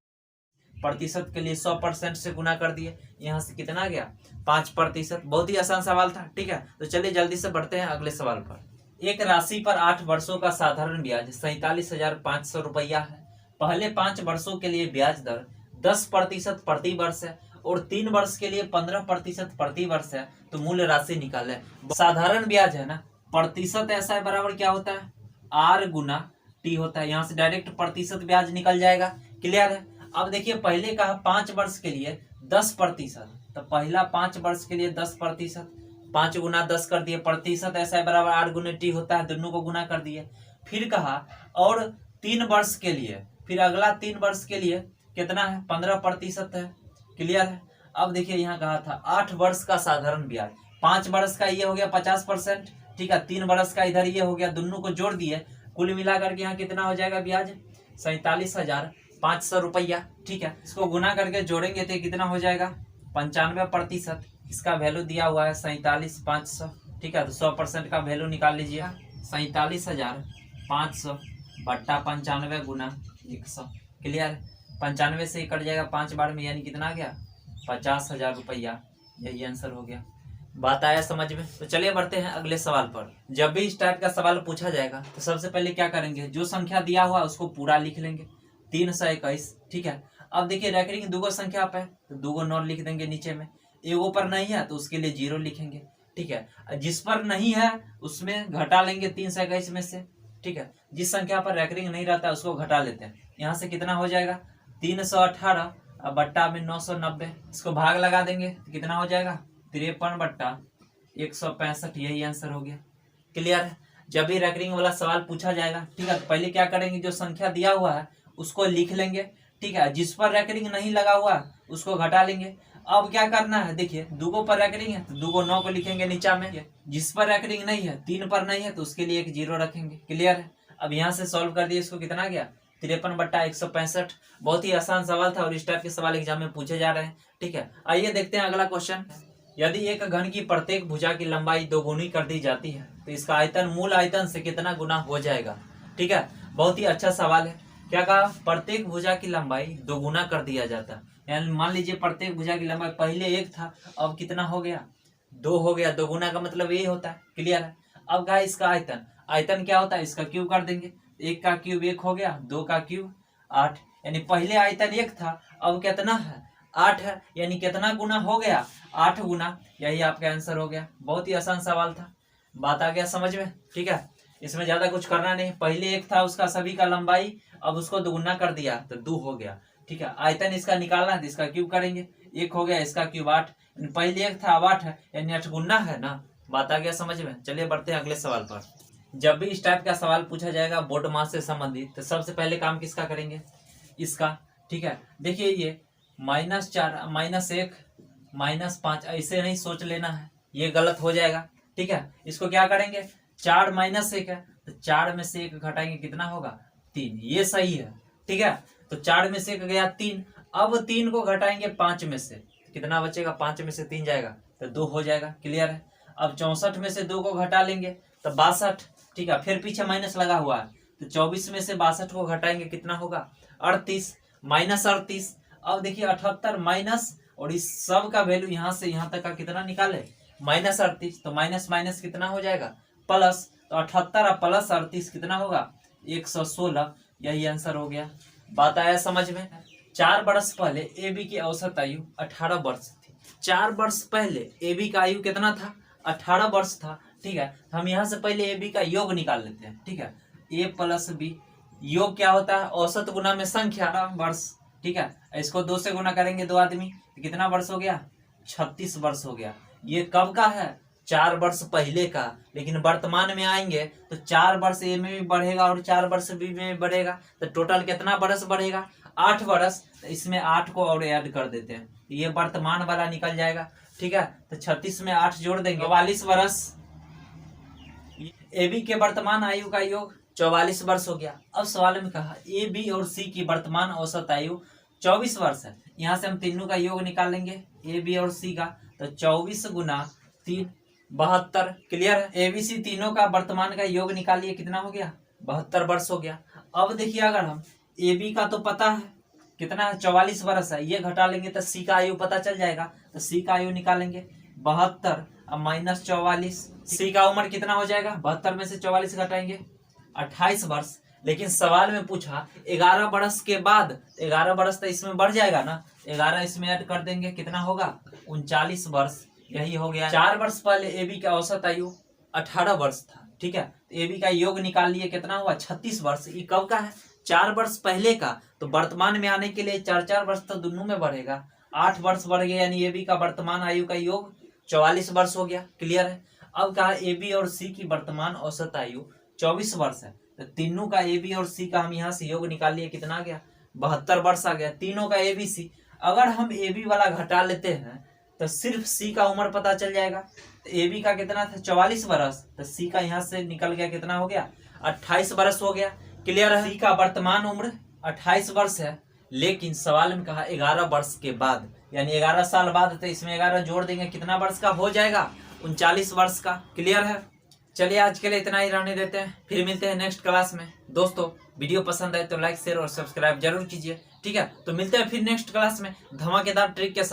प्रतिशत के लिए 100% से गुना कर दिए। यहाँ से कितना गया? 5%। बहुत ही आसान सवाल था। ठीक है, तो चलिए जल्दी से बढ़ते हैं अगले सवाल पर। एक राशि पर 8 वर्षों का साधारण ब्याज 47,500 रुपया है। पहले 5 वर्षों के लिए ब्याज दर 10% प्रति वर्ष है और 3 वर्ष के लिए 15% प्रति वर्ष है। तो मूल राशि निकाले। साधारण ब्याज है ना, प्रतिशत ऐसा है बराबर क्या होता है? आर गुना टी होता है। यहाँ से डायरेक्ट प्रतिशत ब्याज निकल जाएगा। क्लियर है? अब देखिए पहले कहा 5 वर्ष के लिए 10%, तो पहला 5 वर्ष के लिए 10%, 5 गुना 10 कर दिए, प्रतिशत ऐसा है बराबर आर गुना टी होता है, दोनों को गुना कर दिए। फिर कहा और 3 वर्ष के लिए, फिर अगला 3 वर्ष के लिए कितना है? 15% है। क्लियर है? अब देखिए यहाँ कहा था 8 वर्ष का साधारण ब्याज, 5 वर्ष का ये हो गया 50%। ठीक है, 3 वर्ष का इधर ये हो गया, दोनों को जोड़ दिए, कुल मिलाकर के यहाँ कितना हो जाएगा ब्याज? 47,500 रुपया। ठीक है, इसको गुना करके जोड़ेंगे तो कितना हो जाएगा? 95%। इसका वैल्यू दिया हुआ है 47,500। ठीक है, तो 100% का वैल्यू निकाल लीजिए। 47,500 बट्टा 95 गुना 100। क्लियर? 95 से कट जाएगा 5 बार में, यानी कितना आ गया? 50,000 रुपया। यही आंसर हो गया। बात आया समझ में? तो चलिए बढ़ते हैं अगले सवाल पर। जब भी इस टाइप का सवाल पूछा जाएगा तो सबसे पहले क्या करेंगे? जो संख्या दिया हुआ है उसको पूरा लिख लेंगे। 321। ठीक है, अब देखिए रैकरिंग दूगो संख्या पे तो दूगो 9 लिख देंगे नीचे में। एगो पर नहीं है तो उसके लिए 0 लिखेंगे। ठीक है, जिस पर नहीं है उसमें घटा लेंगे 321 में से। ठीक है, जिस संख्या पर रैकरिंग नहीं रहता उसको घटा लेते हैं। यहाँ से कितना हो जाएगा? 318 बट्टा में 990। इसको भाग लगा देंगे तो कितना हो जाएगा? 53 बट्टा 165। यही आंसर हो गया। क्लियर है? जब भी रैकरिंग वाला सवाल पूछा जाएगा, ठीक है, तो पहले क्या करेंगे? जो संख्या दिया हुआ है उसको लिख लेंगे। ठीक है, जिस पर रैकरिंग नहीं लगा हुआ उसको घटा लेंगे। अब क्या करना है? देखिए दूगो पर रैकरिंग है तो दूगो 9 को लिखेंगे नीचा में। जिस पर रैकरिंग नहीं है, 3 पर नहीं है, तो उसके लिए एक 0 रखेंगे। क्लियर है? अब यहाँ से सॉल्व कर दिए, इसको कितना गया? 53 बट्टा 165। बहुत ही आसान सवाल था और इस टाइप के सवाल एग्जाम में पूछे जा रहे हैं। ठीक है, आइए देखते हैं अगला क्वेश्चन। यदि एक घन की प्रत्येक भुजा की लंबाई 2 गुनी कर दी जाती है तो इसका आयतन मूल आयतन से कितना गुना हो जाएगा? ठीक है, बहुत ही अच्छा सवाल है। क्या कहा? प्रत्येक भुजा की लंबाई 2 गुना कर दिया जाता है। यानी मान लीजिए प्रत्येक भुजा की लंबाई पहले 1 था, अब कितना हो गया? 2 हो गया। 2 गुना का मतलब ये होता है। क्लियर है? अब कहा इसका आयतन, आयतन क्या होता है? इसका क्यूब कर देंगे। 1 का क्यूब 1 हो गया, 2 का क्यूब 8। यानी पहले आयतन 1 था, अब कितना है? 8 है। यानी कितना गुना हो गया? 8 गुना। यही आपका आंसर हो गया। बहुत ही आसान सवाल था। बात आ गया समझ में? ठीक है, इसमें ज्यादा कुछ करना नहीं। पहले 1 था उसका सभी का लंबाई, अब उसको दुगुना कर दिया तो 2 हो गया। ठीक है, आयतन इसका निकालना है तो इसका क्यूब करेंगे। 1 हो गया, इसका क्यूब 8। पहले 1 था, अब 8 है, यानी 8 गुना है ना। बात आ गया समझ में? चलिए बढ़ते हैं अगले सवाल पर। जब भी इस टाइप का सवाल पूछा जाएगा बोर्ड मास से संबंधित, तो सबसे पहले काम किसका करेंगे? इसका। ठीक है, देखिए ये -4 -1 -5 ऐसे नहीं सोच लेना है, ये गलत हो जाएगा। ठीक है, इसको क्या करेंगे? 4 -1 है तो 4 में से 1 घटाएंगे, कितना होगा? 3। ये सही है। ठीक है, तो 4 में से 1 गया 3। अब 3 को घटाएंगे 5 में से, कितना बचेगा? 5 में से 3 जाएगा तो 2 हो जाएगा। क्लियर है? अब 64 में से 2 को घटा लेंगे तो 62। ठीक है, फिर पीछे माइनस लगा हुआ है तो 24 में से 62 को घटाएंगे, कितना होगा? 38 -38। अब देखिए 78 माइनस, और इस सब का वैल्यू यहाँ से यहाँ तक का कितना निकाले? -38। तो माइनस माइनस कितना हो जाएगा? प्लस। तो 78 और प्लस 38 कितना होगा? 116। यही आंसर हो गया। बात आया समझ में? 4 वर्ष पहले AB की औसत आयु 18 वर्ष थी। 4 वर्ष पहले AB का आयु कितना था? 18 वर्ष था। ठीक है, हम यहाँ से पहले AB का योग निकाल लेते हैं। ठीक है, A + B योग क्या होता है? औसत गुना में संख्या वर्ष। ठीक है, इसको 2 से गुना करेंगे 2 आदमी तो कितना वर्ष हो गया? 36 वर्ष हो गया। ये कब का है? 4 वर्ष पहले का। लेकिन वर्तमान में आएंगे तो 4 वर्ष ए में भी बढ़ेगा और 4 वर्ष बी में भी बढ़ेगा, तो टोटल कितना वर्ष बढ़ेगा? 8 वर्ष। तो इसमें 8 को और ऐड कर देते हैं, ये वर्तमान वाला निकल जाएगा। ठीक है, तो 36 में 8 जोड़ देंगे, 44 वर्ष। ए बी के वर्तमान आयु का योग 44 वर्ष हो गया। अब सवाल में कहा ए बी और सी की वर्तमान औसत आयु 24 वर्ष है। यहाँ से हम तीनों का योग निकाल लेंगे, ए बी और सी का। तो 24 गुना 3 72। क्लियर है। ए बी सी तीनों का वर्तमान का योग निकालिए, कितना हो गया? 72 वर्ष हो गया। अब देखिए अगर हम ए बी का तो पता है कितना है, 44 वर्ष है, ये घटा लेंगे तो सी का आयु पता चल जाएगा। तो सी का आयु निकालेंगे 72 अब माइनस 44, सी का उम्र कितना हो जाएगा? 72 में से 44 घटाएंगे 28 वर्ष। लेकिन सवाल में पूछा 11 वर्ष के बाद, 11 वर्ष तो इसमें बढ़ जाएगा ना, 11 इसमें ऐड कर देंगे, कितना होगा? 39 वर्ष। यही हो गया। 4 वर्ष पहले ए बी का औसत आयु 18 वर्ष था, ठीक है। तो ए बी का योग निकाल लिए, कितना हुआ? 36 वर्ष। ये कब का है? 4 वर्ष पहले का। तो वर्तमान में आने के लिए 4 वर्ष तो दोनों में बढ़ेगा, 8 वर्ष बढ़ गया, यानी ए बी का वर्तमान आयु का योग 44 वर्ष हो गया। क्लियर है। अब कहा ए बी और सी की वर्तमान औसत आयु 24 वर्ष है। तो तीनों का ए बी और सी का हम यहाँ से योग निकाल लिए, कितना आ गया? 72 वर्ष आ गया। तीनों का ए बी सी। अगर हम ए बी वाला घटा लेते हैं तो सिर्फ सी का उम्र पता चल जाएगा। तो ए बी का कितना था? 44 वर्ष। तो सी का यहाँ से निकल गया, कितना हो गया? 28 वर्ष हो गया। क्लियर है। सी का वर्तमान उम्र 28 वर्ष है, लेकिन सवाल में कहा 11 वर्ष के बाद, यानी 11 साल बाद। तो इसमें 11 जोड़ देंगे, कितना वर्ष का हो जाएगा? 39 वर्ष का। क्लियर है। चलिए आज के लिए इतना ही रहने देते हैं, फिर मिलते हैं नेक्स्ट क्लास में। दोस्तों वीडियो पसंद आए तो लाइक शेयर और सब्सक्राइब जरूर कीजिए, ठीक है। तो मिलते हैं फिर नेक्स्ट क्लास में धमाकेदार ट्रिक के साथ।